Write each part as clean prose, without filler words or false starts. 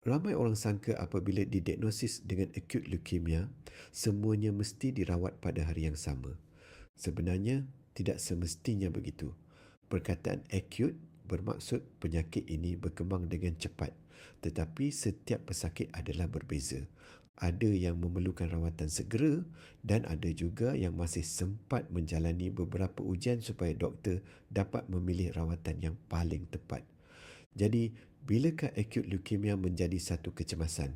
Ramai orang sangka apabila didiagnosis dengan akut leukemia, semuanya mesti dirawat pada hari yang sama. Sebenarnya, tidak semestinya begitu. Perkataan akut bermaksud penyakit ini berkembang dengan cepat, tetapi setiap pesakit adalah berbeza. Ada yang memerlukan rawatan segera dan ada juga yang masih sempat menjalani beberapa ujian supaya doktor dapat memilih rawatan yang paling tepat. Jadi, bilakah akut leukemia menjadi satu kecemasan?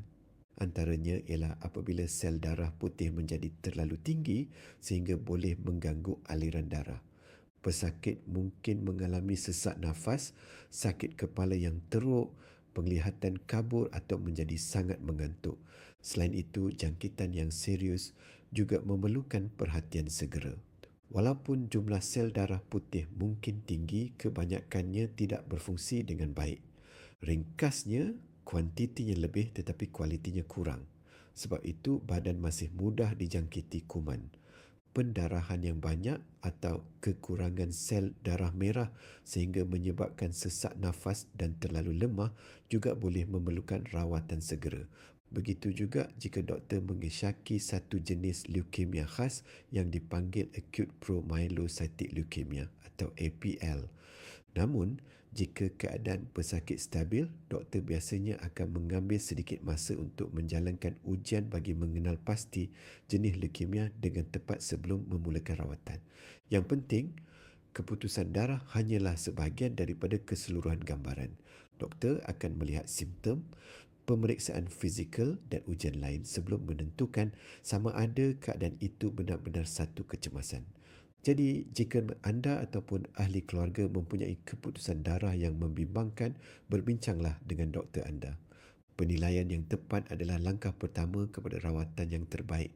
Antaranya ialah apabila sel darah putih menjadi terlalu tinggi sehingga boleh mengganggu aliran darah. Pesakit mungkin mengalami sesak nafas, sakit kepala yang teruk, penglihatan kabur atau menjadi sangat mengantuk. Selain itu, jangkitan yang serius juga memerlukan perhatian segera. Walaupun jumlah sel darah putih mungkin tinggi, kebanyakannya tidak berfungsi dengan baik. Ringkasnya, kuantitinya lebih tetapi kualitinya kurang. Sebab itu, badan masih mudah dijangkiti kuman. Pendarahan yang banyak atau kekurangan sel darah merah sehingga menyebabkan sesak nafas dan terlalu lemah juga boleh memerlukan rawatan segera. Begitu juga jika doktor mengisyaki satu jenis leukemia khas yang dipanggil acute promyelocytic leukemia atau APL. Namun, jika keadaan pesakit stabil, doktor biasanya akan mengambil sedikit masa untuk menjalankan ujian bagi mengenal pasti jenis leukemia dengan tepat sebelum memulakan rawatan. Yang penting, keputusan darah hanyalah sebahagian daripada keseluruhan gambaran. Doktor akan melihat simptom, pemeriksaan fizikal dan ujian lain sebelum menentukan sama ada keadaan itu benar-benar satu kecemasan. Jadi, jika anda ataupun ahli keluarga mempunyai keputusan darah yang membimbangkan, berbincanglah dengan doktor anda. Penilaian yang tepat adalah langkah pertama kepada rawatan yang terbaik.